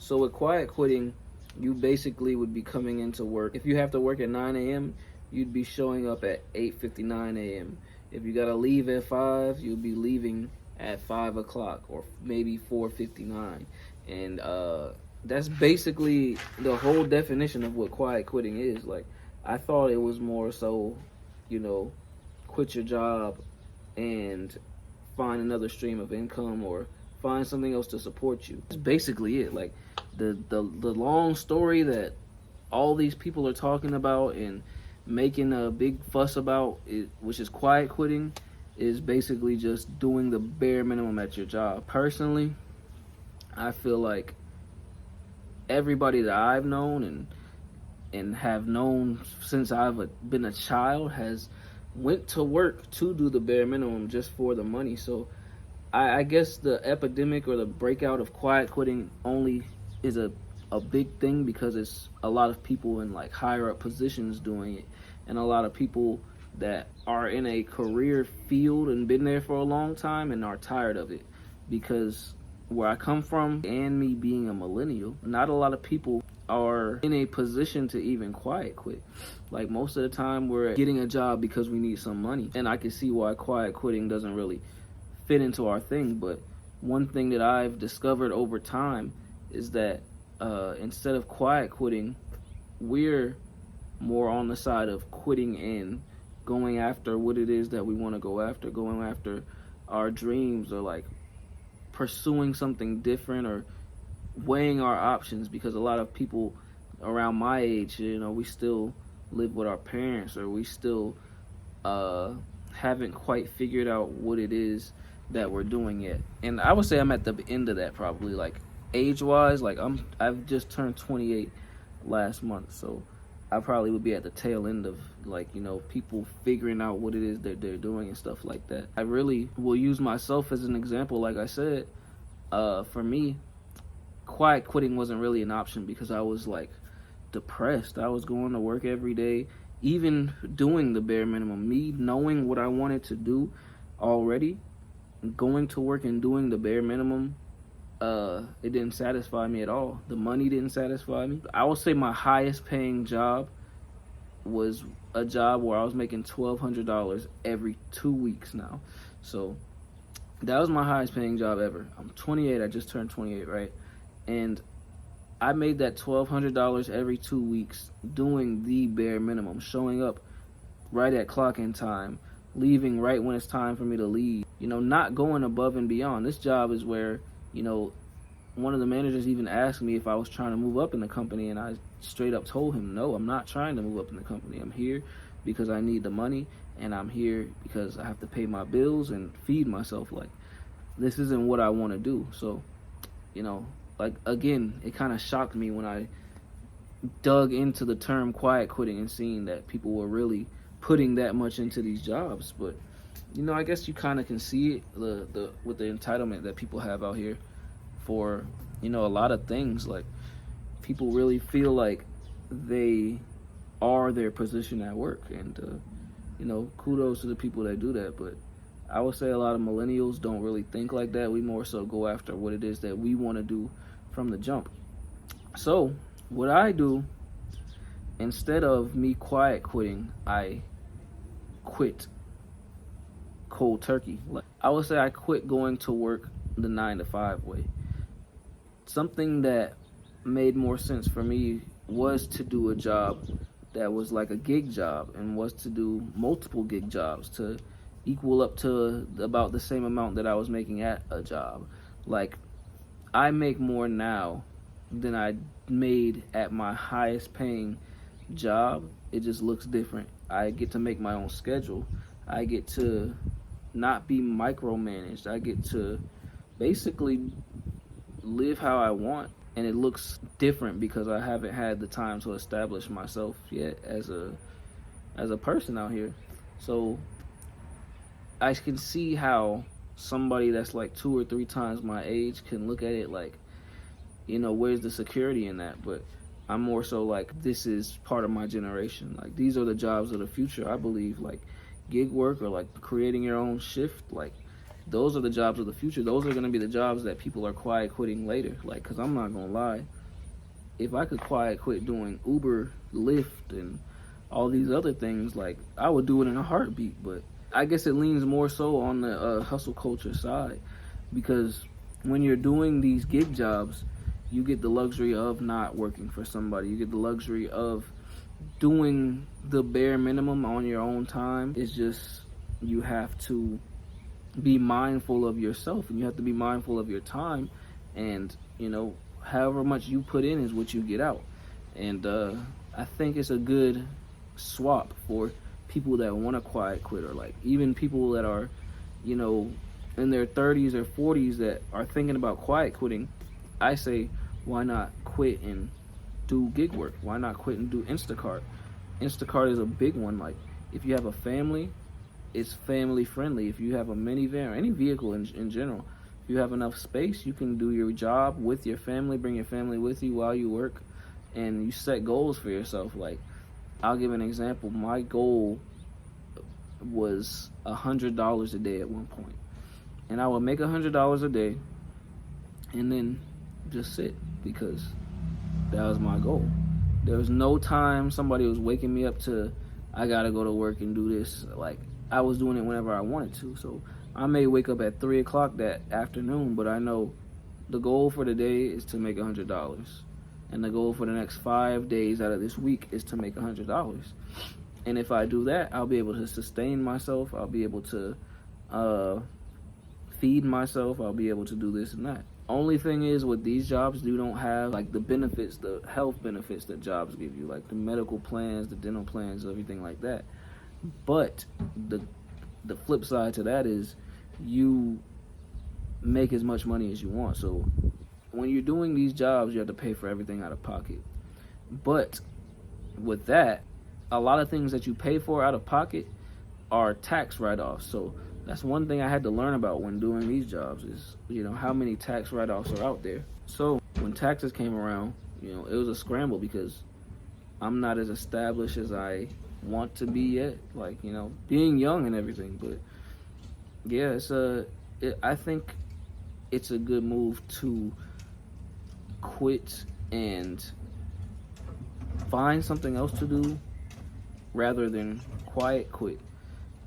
So with quiet quitting, you basically would be coming into work. If you have to work at 9 a.m., you'd be showing up at 8:59 a.m. If you gotta leave at 5, you'll be leaving at 5 o'clock or maybe 4:59. And that's basically the whole definition of what quiet quitting is. Like, I thought it was more so, quit your job and find another stream of income or find something else to support you. That's basically it. Like, the long story that all these people are talking about and making a big fuss about, which is quiet quitting, is basically just doing the bare minimum at your job. Personally, I feel like everybody that I've known and have known since I've been a child has went to work to do the bare minimum just for the money. So I guess the epidemic or the breakout of quiet quitting only is a big thing because it's a lot of people in like higher up positions doing it, and a lot of people that are in a career field and been there for a long time and are tired of it. Because where I come from, and me being a millennial, not a lot of people are in a position to even quiet quit. Like, most of the time we're getting a job because we need some money, and I can see why quiet quitting doesn't really fit into our thing. But one thing that I've discovered over time is that instead of quiet quitting, we're more on the side of quitting and going after what it is that we want to go after, going after our dreams, or like pursuing something different, or weighing our options. Because a lot of people around my age, we still live with our parents, or we still haven't quite figured out what it is that we're doing yet. And I would say I'm at the end of that, probably, like age-wise. Like, I've just turned 28 last month, so I probably would be at the tail end of, like, people figuring out what it is that they're doing and stuff like that. I really will use myself as an example. Like I said, for me, quiet quitting wasn't really an option because I was like depressed. I was going to work every day, even doing the bare minimum. Me knowing what I wanted to do already, going to work and doing the bare minimum, it didn't satisfy me at all. The money didn't satisfy me. I would say my highest paying job was a job where I was making $1,200 every 2 weeks now. So that was my highest paying job ever. I'm 28. I just turned 28, right? And I made that $1,200 every 2 weeks doing the bare minimum, showing up right at clock-in time, leaving right when it's time for me to leave, not going above and beyond. This job is where, one of the managers even asked me if I was trying to move up in the company, and I straight up told him, no, I'm not trying to move up in the company. I'm here because I need the money, and I'm here because I have to pay my bills and feed myself. Like, this isn't what I want to do. So, like, again, it kind of shocked me when I dug into the term quiet quitting and seeing that people were really putting that much into these jobs. But, I guess you kind of can see it with the entitlement that people have out here for, a lot of things. Like, people really feel like they are their position at work, and kudos to the people that do that. But I would say a lot of millennials don't really think like that. We more so go after what it is that we want to do from the jump. So what I do, instead of me quiet quitting, I quit cold turkey. I would say I quit going to work the 9 to 5 way. Something that made more sense for me was to do a job that was like a gig job, and was to do multiple gig jobs to equal up to about the same amount that I was making at a job. Like, I make more now than I made at my highest paying job. It just looks different. I get to make my own schedule. I get to not be micromanaged. I get to basically live how I want, and it looks different because I haven't had the time to establish myself yet as a person out here. So I can see how somebody that's like 2 or 3 times my age can look at it like, where's the security in that? But I'm more so like, this is part of my generation. Like, these are the jobs of the future, I believe. Like, gig work, or like creating your own shift, like, those are the jobs of the future. Those are going to be the jobs that people are quiet quitting later. Like, because I'm not going to lie, if I could quiet quit doing Uber, Lyft, and all these other things, like, I would do it in a heartbeat. But I guess it leans more so on the hustle culture side, because when you're doing these gig jobs, you get the luxury of not working for somebody. You get the luxury of doing the bare minimum on your own time. It's just, you have to be mindful of yourself, and you have to be mindful of your time, and however much you put in is what you get out. And I think it's a good swap for people that want to quiet quit, or like even people that are in their 30s or 40s that are thinking about quiet quitting. I say, why not quit and do gig work? Why not quit and do Instacart? Instacart is a big one. Like, if you have a family, it's family friendly. If you have a minivan or any vehicle in general, if you have enough space, you can do your job with your family, bring your family with you while you work, and you set goals for yourself. Like, I'll give an example. My goal was $100 a day at one point, and I would make $100 a day and then just sit, because that was my goal. There was no time somebody was waking me up to, I gotta go to work and do this. Like, I was doing it whenever I wanted to. So I may wake up at 3 o'clock that afternoon, but I know the goal for the day is to make $100. And the goal for the next 5 days out of this week is to make $100. And if I do that, I'll be able to sustain myself. I'll be able to feed myself. I'll be able to do this and that. Only thing is, with these jobs, you don't have like the benefits, the health benefits that jobs give you, like the medical plans, the dental plans, everything like that. But the flip side to that is you make as much money as you want. So when you're doing these jobs, you have to pay for everything out of pocket. But with that, a lot of things that you pay for out of pocket are tax write-offs. So that's one thing I had to learn about when doing these jobs is, how many tax write-offs are out there. So when taxes came around, it was a scramble, because I'm not as established as I want to be yet, like, being young and everything. But yeah, I think it's a good move to quit and find something else to do rather than quiet quit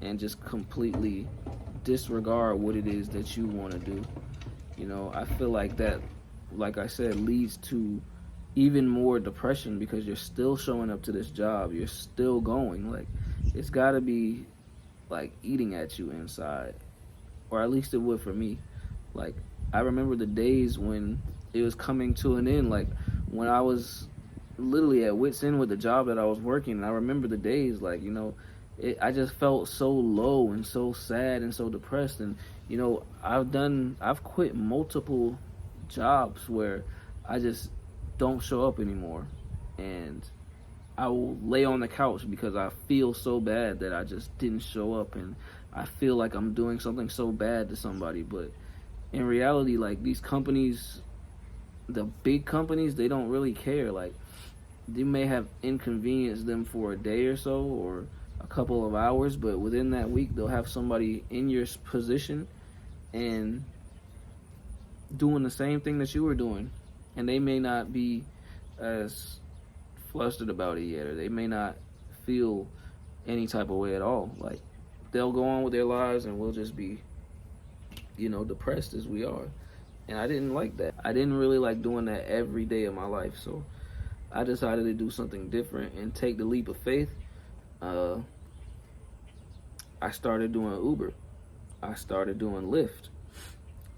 and just completely disregard what it is that you want to do. I feel like that, like I said, leads to even more depression, because you're still showing up to this job, you're still going. Like, it's got to be like eating at you inside, or at least it would for me. Like, I remember the days when it was coming to an end, like when I was literally at wit's end with the job that I was working. And I remember the days, like, I just felt so low and so sad and so depressed. And I've quit multiple jobs where I just don't show up anymore, and I will lay on the couch because I feel so bad that I just didn't show up, and I feel like I'm doing something so bad to somebody. But in reality, like, these companies, the big companies, they don't really care. Like, they may have inconvenienced them for a day or so, or a couple of hours, but within that week they'll have somebody in your position and doing the same thing that you were doing, and they may not be as flustered about it yet, or they may not feel any type of way at all. Like, they'll go on with their lives, and we'll just be depressed as we are. And I didn't like that. I didn't really like doing that every day of my life. So I decided to do something different and take the leap of faith. I started doing Uber. I started doing Lyft.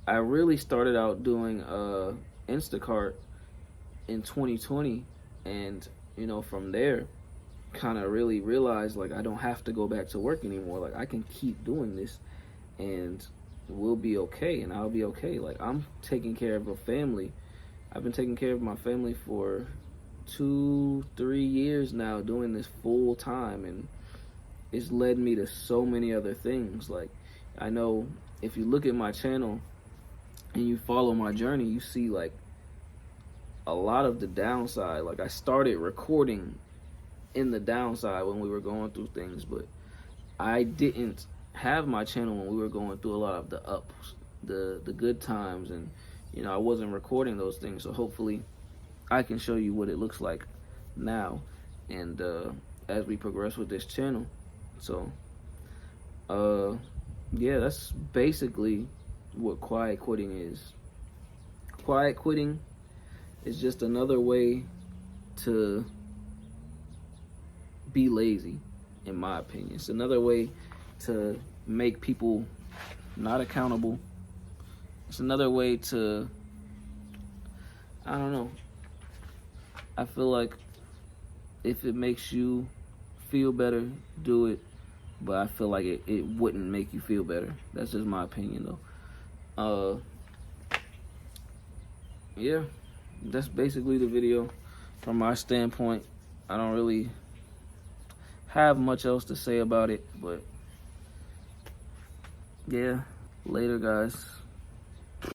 I really started out doing Instacart in 2020, and from there, kind of really realized, like, I don't have to go back to work anymore. Like, I can keep doing this, and we'll be okay, and I'll be okay. Like, I'm taking care of a family. I've been taking care of my family for 2-3 years now, doing this full time, and it's led me to so many other things. Like, I know if you look at my channel and you follow my journey, you see, like, a lot of the downside. Like, I started recording in the downside when we were going through things, but I didn't have my channel when we were going through a lot of the ups, the good times, and I wasn't recording those things. So hopefully I can show you what it looks like now, and as we progress with this channel. So yeah, that's basically what quiet quitting is. Quiet quitting is just another way to be lazy, in my opinion. It's another way to make people not accountable. It's another way to, I don't know. I feel like if it makes you feel better, do it. But I feel like it wouldn't make you feel better. That's just my opinion, though. Yeah, that's basically the video from my standpoint. I don't really have much else to say about it, but yeah, later, guys.